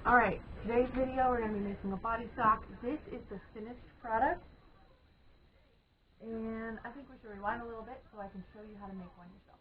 Alright, today's video we're going to be making a body sock. This is the finished product. And I think we should rewind a little bit so I can show you how to make one yourself.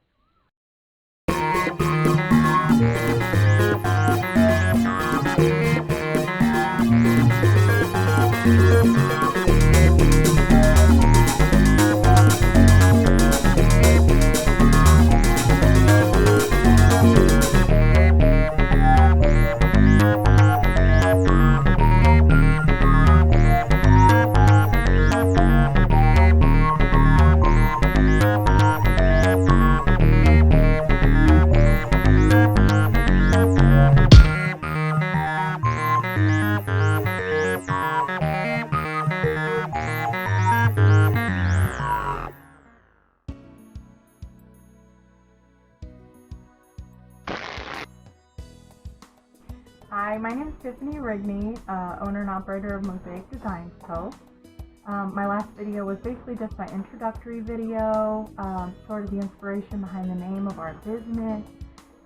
Hi, my name is Tiffany Rigney, owner and operator of Mosaic Designs Co. My last video was basically just my introductory video, sort of the inspiration behind the name of our business,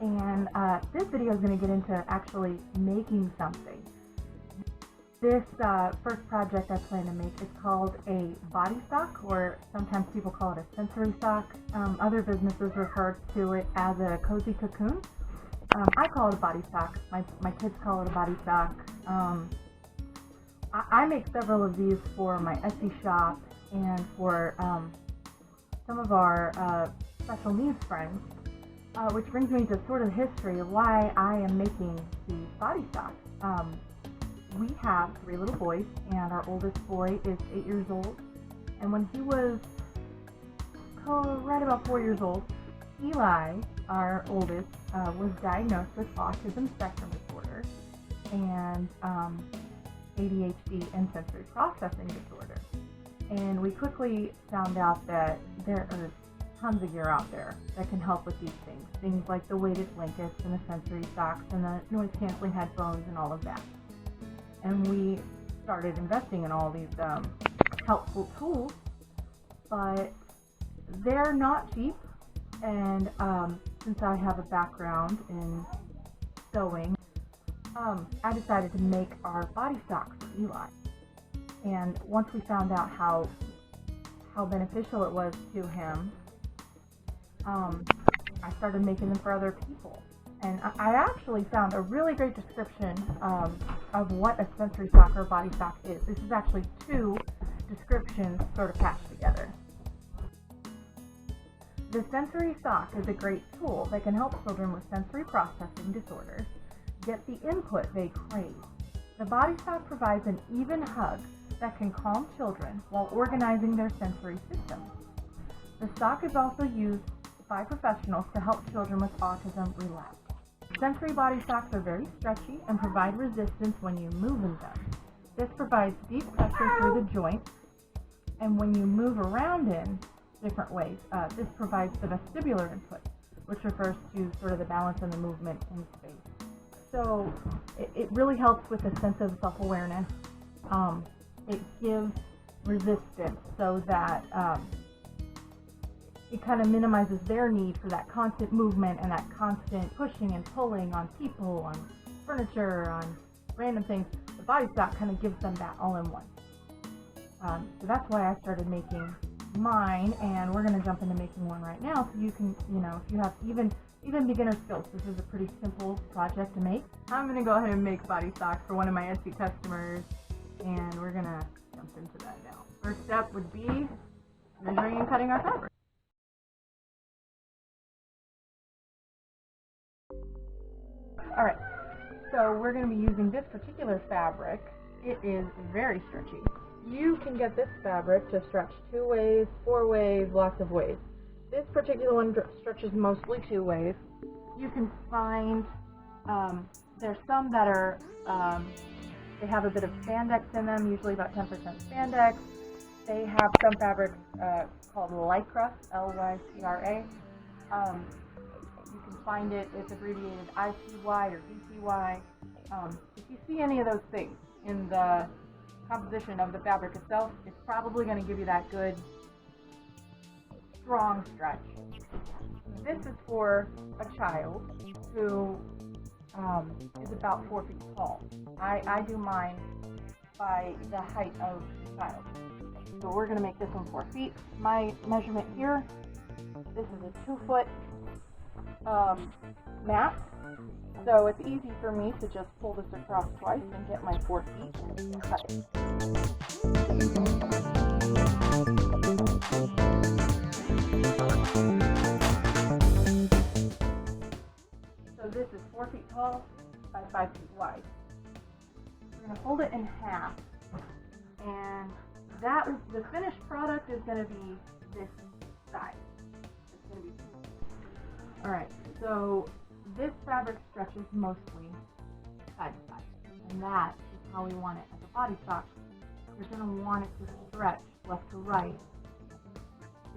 and this video is going to get into actually making something. This first project I plan to make is called a body sock, or sometimes people call it a sensory sock. Other businesses refer to it as a cozy cocoon. I call it a body sock. My kids call it a body sock. I make several of these for my Etsy shop and for some of our special needs friends, which brings me to sort of history of why I am making these body socks. We have 3 little boys, and our oldest boy is 8 years old. And when he was right about 4 years old, Eli, our oldest, was diagnosed with autism spectrum disorder and ADHD and sensory processing disorder. And we quickly found out that there are tons of gear out there that can help with these things. Things like the weighted blankets and the sensory socks and the noise canceling headphones and all of that. And we started investing in all these helpful tools, but they're not cheap. And since I have a background in sewing, I decided to make our body sock for Eli. And once we found out how beneficial it was to him, I started making them for other people. And I actually found a really great description of what a sensory sock or body sock is. This is actually 2 descriptions sort of patched together. The sensory sock is a great tool that can help children with sensory processing disorders get the input they crave. The body sock provides an even hug that can calm children while organizing their sensory system. The sock is also used by professionals to help children with autism relax. Sensory body socks are very stretchy and provide resistance when you move in them. This provides deep pressure through the joints, and when you move around in different ways, this provides the vestibular input, which refers to sort of the balance and the movement in space. So it really helps with a sense of self-awareness. It gives resistance so that it kind of minimizes their need for that constant movement and that constant pushing and pulling on people, on furniture, on random things. The body sock kind of gives them that all in one. So that's why I started making mine, and we're going to jump into making one right now, so you can, if you have even beginner skills, this is a pretty simple project to make. I'm going to go ahead and make body socks for one of my Etsy customers, and we're going to jump into that now. First step would be measuring and cutting our fabric. Alright, so we're going to be using this particular fabric. It is very stretchy. You can get this fabric to stretch 2 ways, 4 ways, lots of ways. This particular one stretches mostly 2 ways. You can find, there's some that are, they have a bit of spandex in them, usually about 10% spandex. They have some fabrics called Lycra, L-Y-C-R-A. You can find it, it's abbreviated ICY or DCY. If you see any of those things in the composition of the fabric itself, it's probably going to give you that good, strong stretch. This is for a child who is about 4 feet tall. I do mine by the height of the child. So we're going to make this one 4 feet. My measurement here, this is a 2-foot mat. So it's easy for me to just pull this across twice and get my 4 feet and cut it. So this is 4 feet tall by 5 feet wide. We're going to fold it in half, and the finished product is going to be this size. It's going to be all right. So this fabric stretches mostly side to side, and that is how we want it as a body sock. You're going to want it to stretch left to right.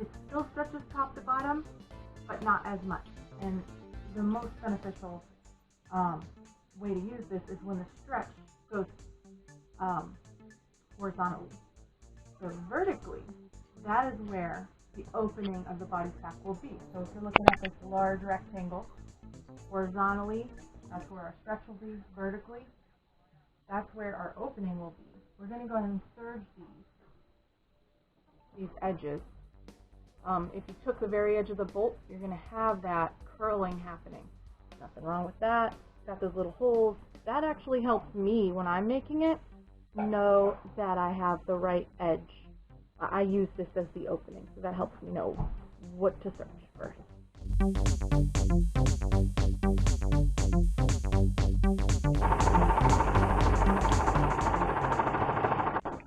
It still stretches top to bottom, but not as much. And the most beneficial way to use this is when the stretch goes horizontally. So vertically, that is where the opening of the body sack will be. So if you're looking at this large rectangle, horizontally, that's where our stretch will be. Vertically, that's where our opening will be. We're going to go ahead and serge these edges. If you took the very edge of the bolt, you're going to have that curling happening. Nothing wrong with that. Got those little holes. That actually helps me when I'm making it know that I have the right edge. I use this as the opening, so that helps me know what to search first.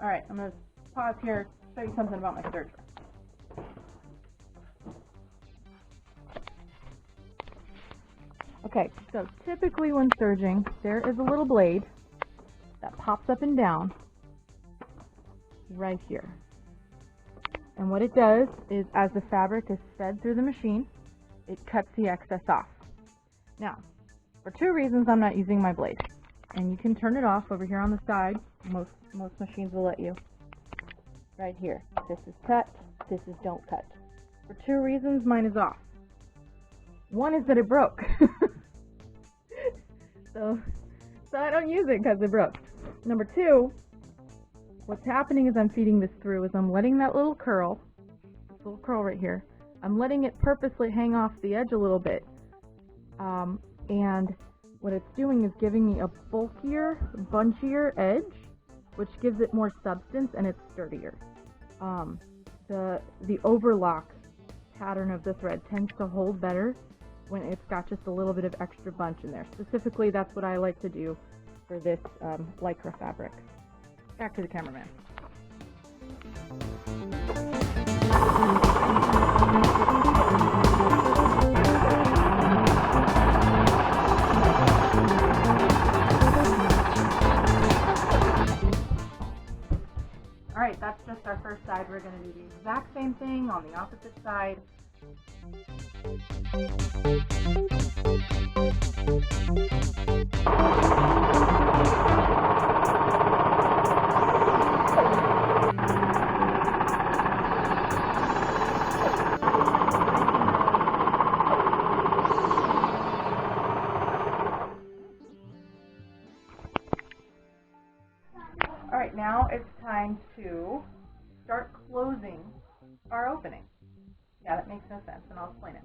Alright, I'm going to pause here, show you something about my serge press. Okay, so typically when serging, there is a little blade that pops up and down right here. And what it does is, as the fabric is fed through the machine, it cuts the excess off. Now, for 2 reasons I'm not using my blade. And you can turn it off over here on the side. Most machines will let you. Right here. This is cut, this is don't cut. For 2 reasons, mine is off. One is that it broke. so I don't use it because it broke. Number 2, what's happening is I'm feeding this through is I'm letting that little curl, this little curl right here, I'm letting it purposely hang off the edge a little bit. And what it's doing is giving me a bulkier, bunchier edge, which gives it more substance and it's sturdier. The overlock pattern of the thread tends to hold better when it's got just a little bit of extra bunch in there. Specifically, that's what I like to do for this Lycra fabric. Back to the cameraman. Alright, that's just our first side. We're going to do the exact same thing on the opposite side. Alright, now it's time to start closing our opening. Yeah, that makes no sense, and I'll explain it.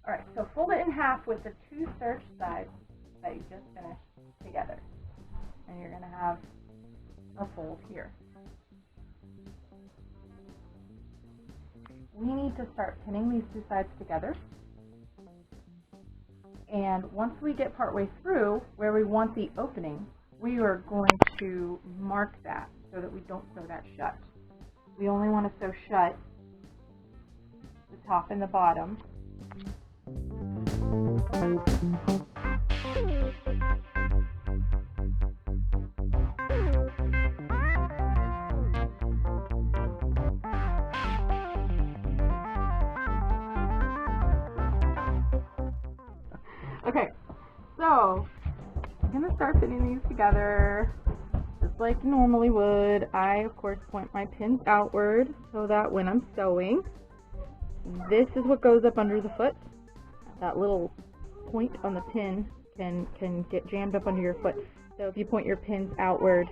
Alright, so fold it in half with the 2 serged sides that you just finished together. And you're going to have a fold here. We need to start pinning these 2 sides together. And once we get partway through where we want the opening, we are going to mark that so that we don't sew that shut. We only want to sew shut the top and the bottom. Okay, so I'm going to start fitting these together just like you normally would. I, of course, point my pins outward so that when I'm sewing, this is what goes up under the foot. That little point on the pin can get jammed up under your foot. So if you point your pins outward,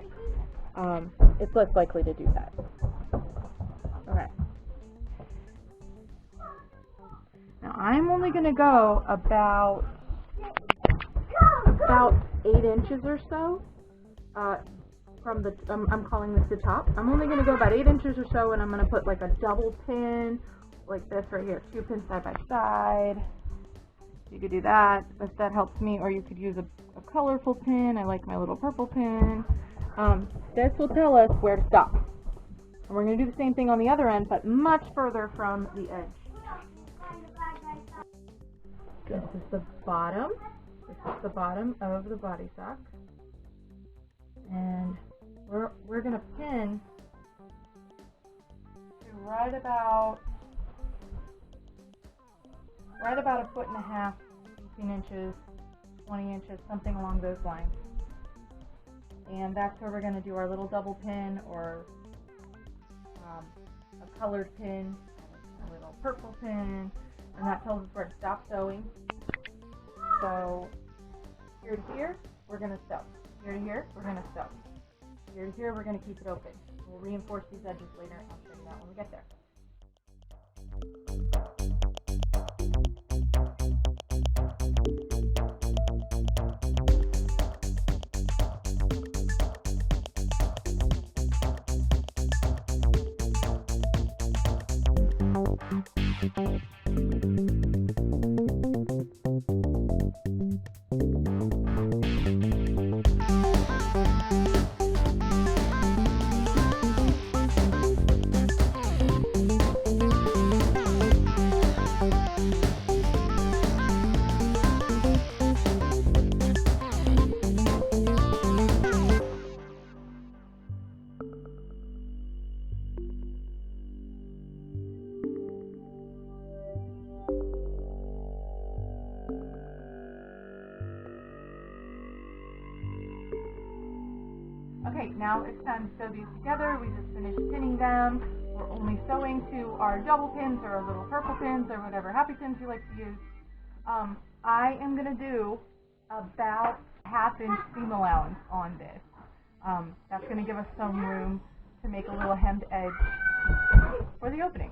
it's less likely to do that. Okay. Now I'm only going to go about 8 inches or so from the, I'm calling this the top. I'm only going to go about 8 inches or so, and I'm going to put like a double pin like this right here, 2 pins side by side. You could do that if that helps me, or you could use a colorful pin. I like my little purple pin. This will tell us where to stop. And we're going to do the same thing on the other end, but much further from the edge. This is the bottom. This is the bottom of the body sock. And we're going to pin to right about 1.5 foot, 18 inches, 20 inches, something along those lines. And that's where we're going to do our little double pin, or a colored pin, a little purple pin, and that tells us where to stop sewing. So here to here, we're going to sew. Here to here, we're going to sew. Here to here, we're going to keep it open. We'll reinforce these edges later. I'll show you that when we get there. Okay, now it's time to sew these together. We just finished pinning them. We're only sewing to our double pins or our little purple pins or whatever happy pins you like to use. I am going to do about 1/2 inch seam allowance on this. That's going to give us some room to make a little hemmed edge for the opening.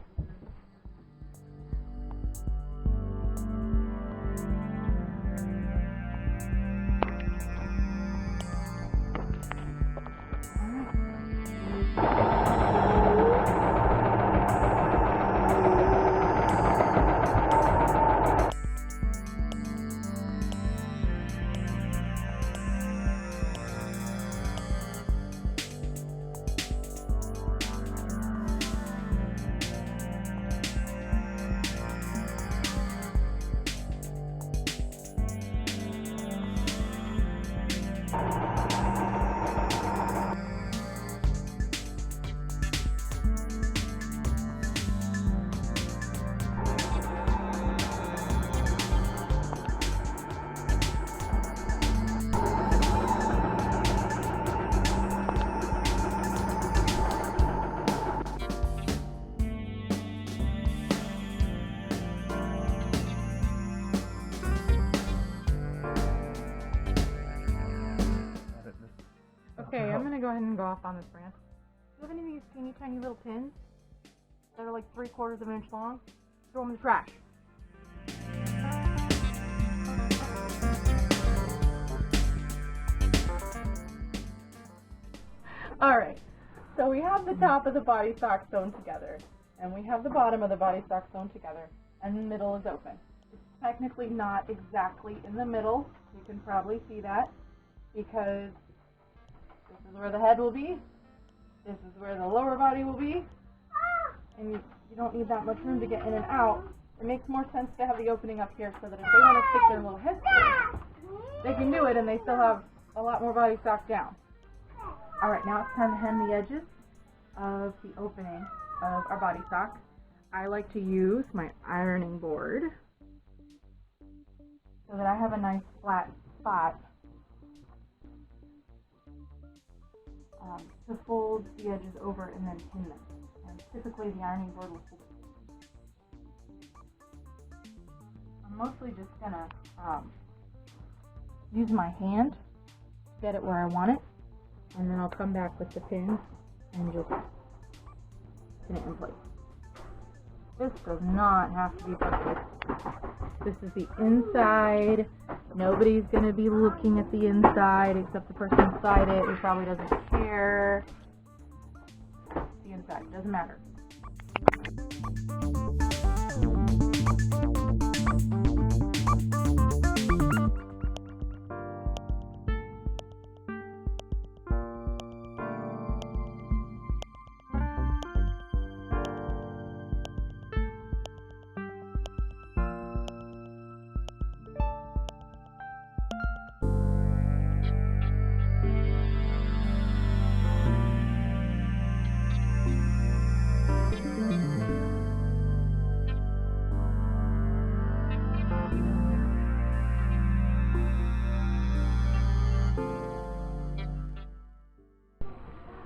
Okay, I'm going to go ahead and go off on this brand. Do you have any of these teeny tiny little pins that are like 3/4 of an inch long? Throw them in the trash. Alright, so we have the top of the body sock sewn together, and we have the bottom of the body sock sewn together, and the middle is open. It's technically not exactly in the middle. You can probably see that, because this is where the head will be, this is where the lower body will be, and you don't need that much room to get in and out. It makes more sense to have the opening up here so that if they want to stick their little head through, they can do it and they still have a lot more body sock down. Alright, now it's time to hem the edges of the opening of our body sock. I like to use my ironing board so that I have a nice flat spot to fold the edges over and then pin them. And typically the ironing board will hold it. I'm mostly just gonna use my hand to get it where I want it, and then I'll come back with the pins and just pin it in place. This does not have to be perfect. This is the inside. Nobody's going to be looking at the inside except the person inside it who probably doesn't care. The inside, doesn't matter.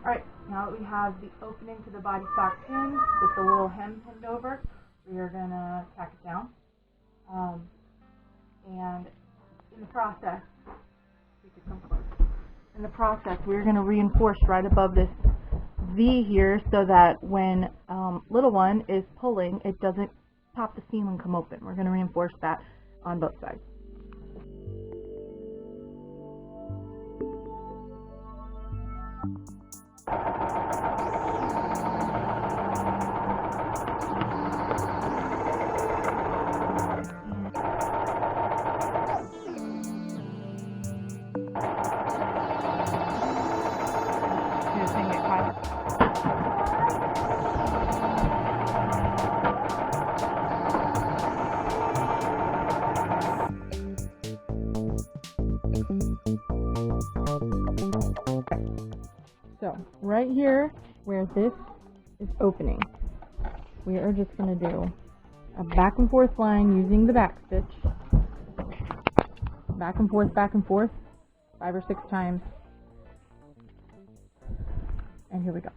Alright, now that we have the opening to the body stock pinned with the little hem pinned over, we are going to tack it down. And in the process, we could come close. In the process, we're going to reinforce right above this V here so that when little one is pulling, it doesn't pop the seam and come open. We're going to reinforce that on both sides. So, right here, where this is opening, we are just going to do a back and forth line using the back stitch. Back and forth, 5 or 6 times. And here we go.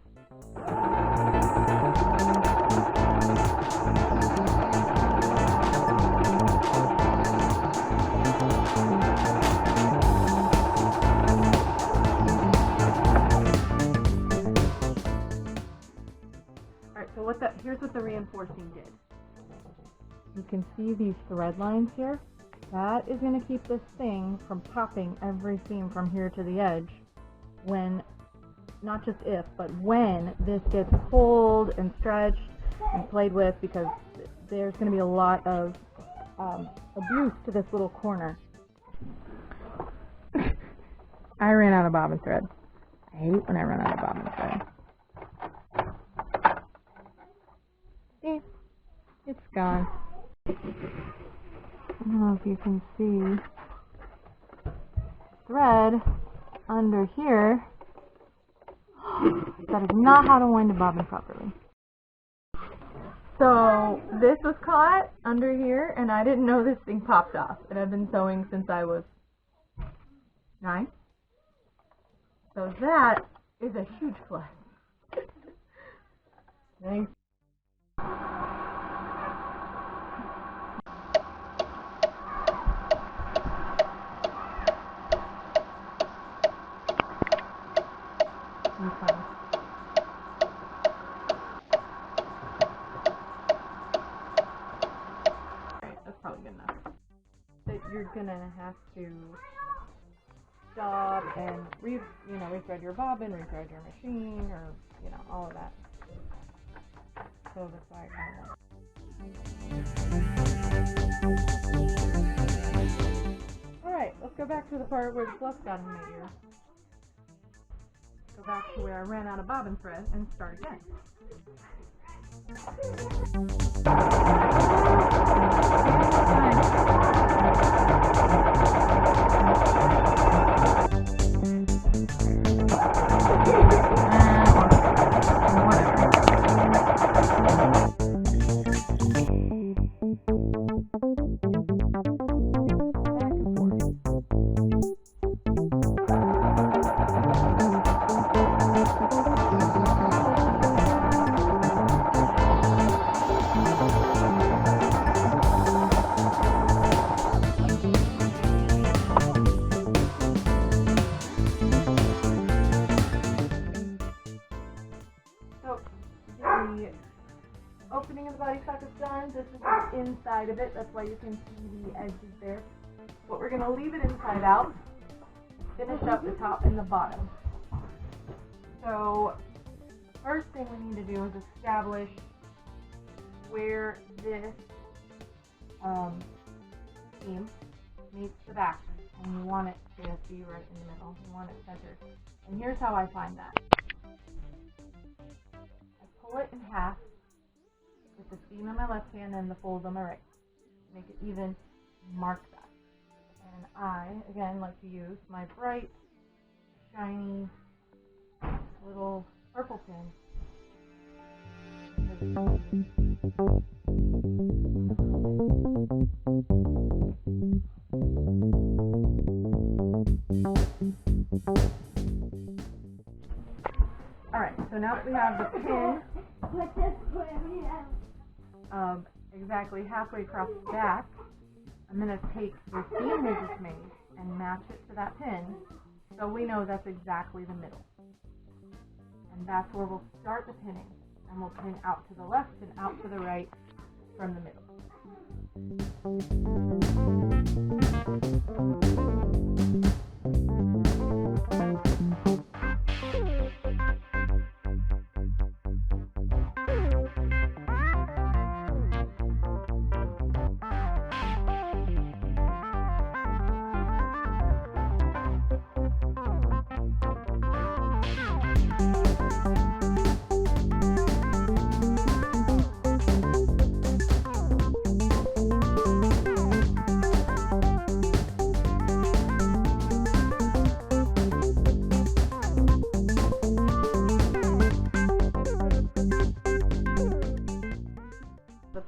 Here's what the reinforcing did. You can see these thread lines here. That is going to keep this thing from popping every seam from here to the edge when, not just if, but when this gets pulled and stretched and played with, because there's going to be a lot of abuse to this little corner. I ran out of bobbin thread. I hate when I run out of bobbin thread. See? It's gone. I don't know if you can see thread under here. That is not how to wind a bobbin properly. So this was caught under here, and I didn't know this thing popped off. And I've been sewing since I was 9. So that is a huge plus. Thanks. That's probably good enough. But you're gonna have to stop and rethread your bobbin, rethread your machine, or all of that. So that's why I kind of. All right, let's go back to the part where the fluff got in my ear. Go back to where I ran out of bobbin thread and start again. opening of the body sock is done. This is the inside of it. That's why you can see the edges there. But we're going to leave it inside out. Finish up the top and the bottom. So, first thing we need to do is establish where this seam meets the back. And you want it to be right in the middle. You want it centered. And here's how I find that. I pull it in half with the seam on my left hand and the fold on my right. Make it even, mark that. And I, again, like to use my bright, shiny, little purple pin. Alright, so now that we have the pin exactly halfway across the back, I'm going to take the seam we just made and match it to that pin so we know that's exactly the middle. And that's where we'll start the pinning. And we'll pin out to the left and out to the right from the middle.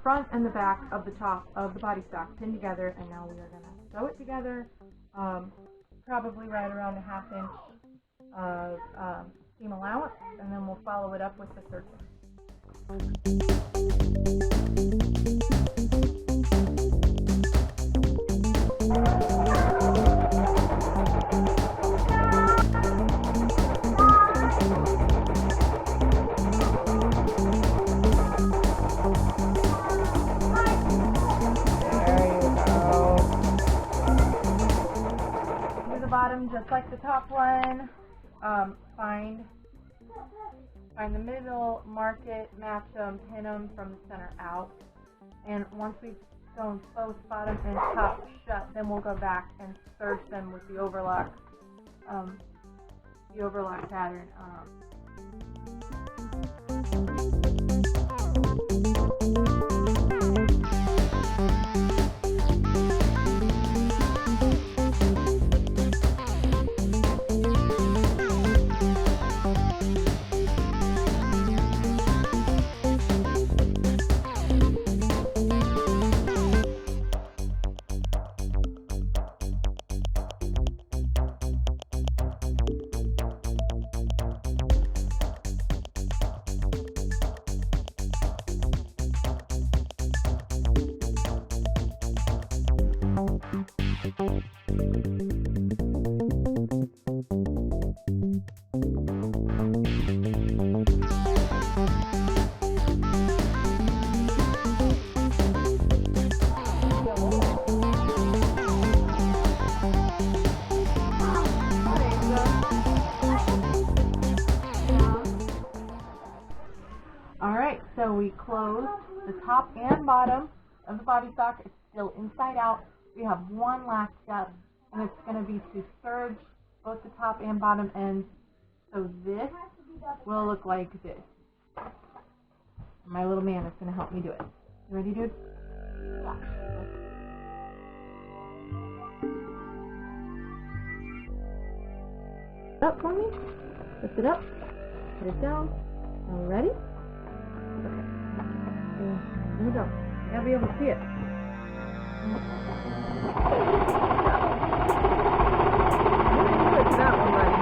Front and the back of the top of the body stock pinned together, and now we are going to sew it together, probably right around a 1/2 inch of seam allowance, and then we'll follow it up with the 1/3 bottom, just like the top one. Find the middle, mark it, match them, pin them from the center out. And once we've sewn both bottom and top shut, then we'll go back and serge them with the overlock pattern. So we close the top and bottom of the body sock. It's still inside out. We have one last step, and it's going to be to serge both the top and bottom ends. So this will look like this. My little man is going to help me do it. You ready, dude? Yeah. Up for me. Lift it up. Put it down. Are we ready? Okay. Here we go. You gotta be able to see it. Good, that one, buddy.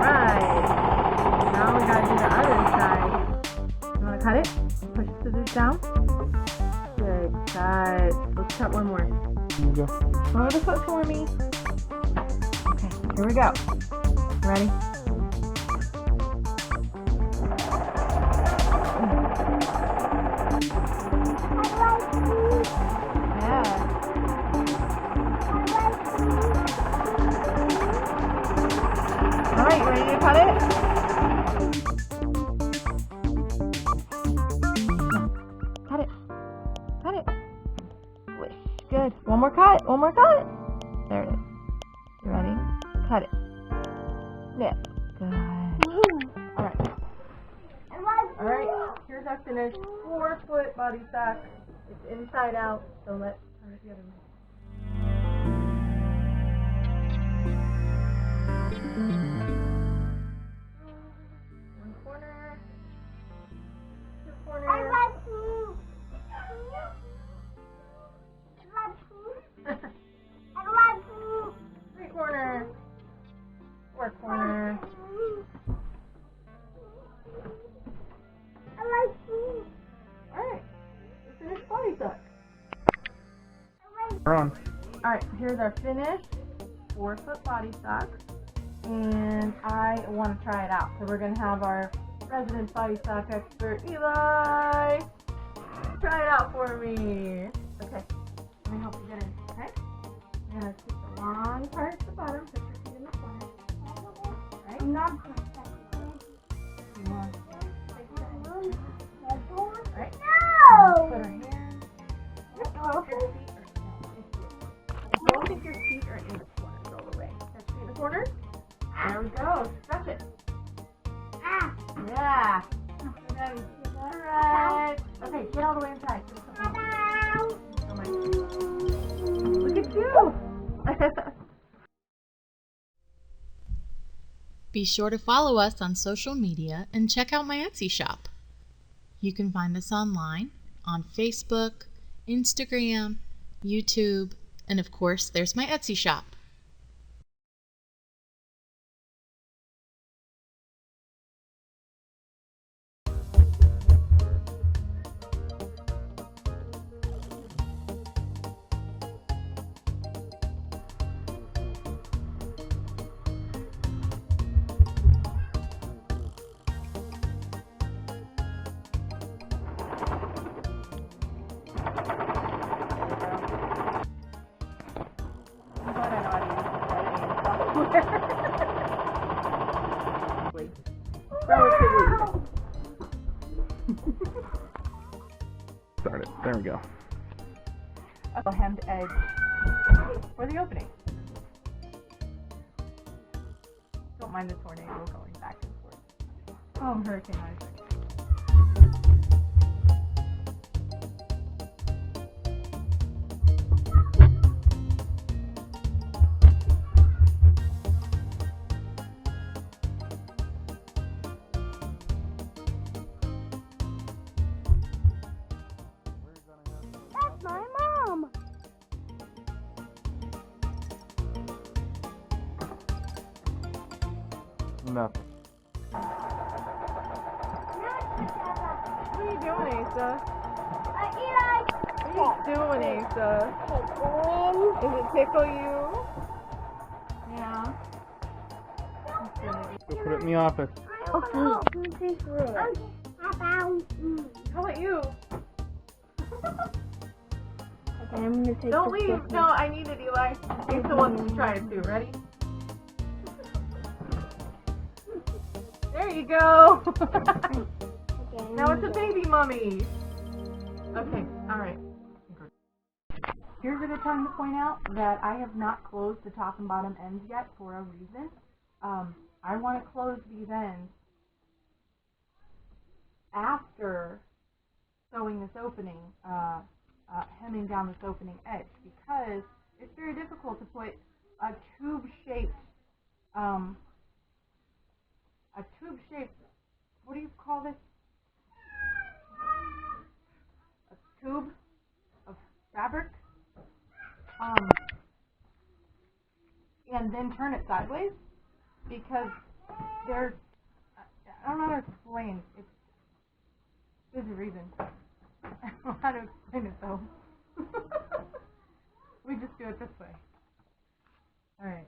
Alright. Now we gotta do the other side. You wanna cut it? Let's cut one more. Here we go. Throw the foot for me. Okay, here we go. Ready? Yeah. All right, you ready to cut it? Cut it. Cut it. Squish. Good. One more cut. One more cut. There it is. You ready? Cut it. Snip. Good. Alright. Alright. Here's our finished 4-foot body sock. It's inside out, so let's turn it the other way. One corner. Two corners. Three corners. Four corners. Alright. Finished body sock. We're on. Alright, so here's our finished 4-foot body sock. And I want to try it out. So we're going to have our resident body sock expert, Eli, try it out for me. Okay, let me help you get in, okay? I'm going to take the long part at the bottom, put your feet in the corner. Right? I'm not going to touch it. You want to take that. Right? No! Put her hand. Both your feet are both of your feet are in the corner. Roll away. Touch feet in the corner. There we go. Stretch it. Yeah. Alright. Okay, get all the way inside. Look at you. Be sure to follow us on social media and check out my Etsy shop. You can find us online on Facebook, Instagram, YouTube, and of course, there's my Etsy shop. Relatively. Start it. There we go. A hemmed edge for the opening. Don't mind the tornado going back and forth. Hurricane Isaac. My mom. Nothing. What are you doing, Asa? Eli. What are you doing, Asa? Does it tickle you? Yeah. Go put it in the office. Okay. How about you? Okay, I'm gonna take Don't this leave. with me. No, I need it, Eli. Asa wants to try it too. Ready? There you go. Okay, Now it's a baby mummy. Okay, alright. Here's a good time to point out that I have not closed the top and bottom ends yet for a reason. I want to close these ends after sewing this opening, hemming down this opening edge, because it's very difficult to put a tube-shaped, what do you call this? A tube of fabric, and then turn it sideways, because I don't know how to explain. There's a reason. I don't know how to explain it though. We just do it this way. Alright.